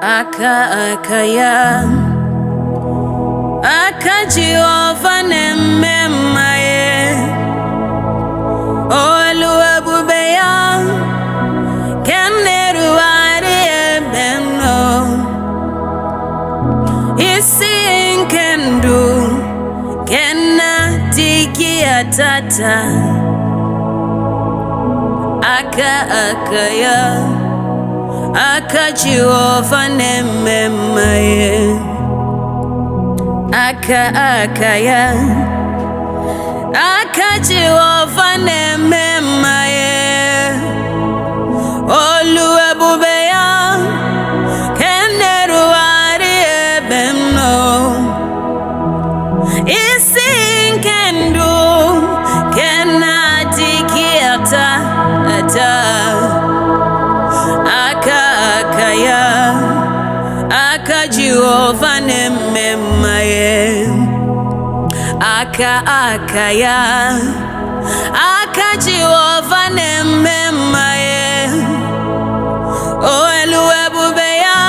Akaya Akajiova nemmemaye Oluwa bubeya Keneru ari ebeno Isi kendu Kena tiki atata Akaya Akajiova nemmemaye Akaya Akajiova nemmemaye Oluwa bubeya Keneru ari ebeno Isi kendu Kena tiki ata Akaya Akajiova nemmemaye Akaya Akajiova nemmemaye Oluwa bubeya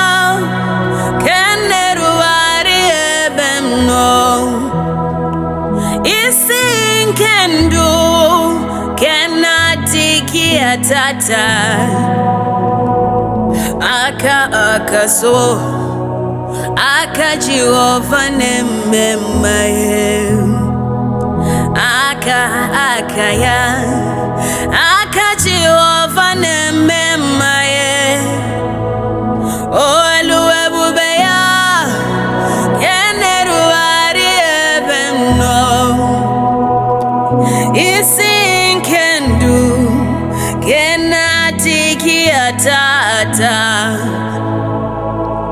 Keneru ari ebeno Isi kendu Kena tiki atata Akaso Akajiova nemmemaye Akaya Akajiova nemmemaye Oluwa bubeya Keneru ari ebeno Isi kendu Kena tiki atata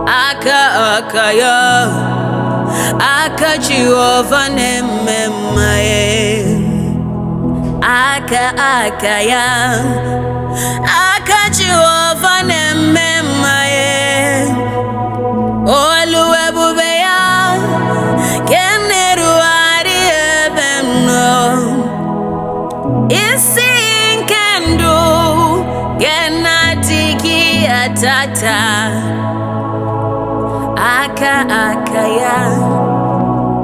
Akaya Akajiova nemmemaye Akaya Akajiova nemmemaye Oluwa bubeya Keneru ari ebeno Isi kendu Kena tiki atata Akaya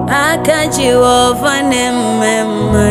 Akajiova nemmemaye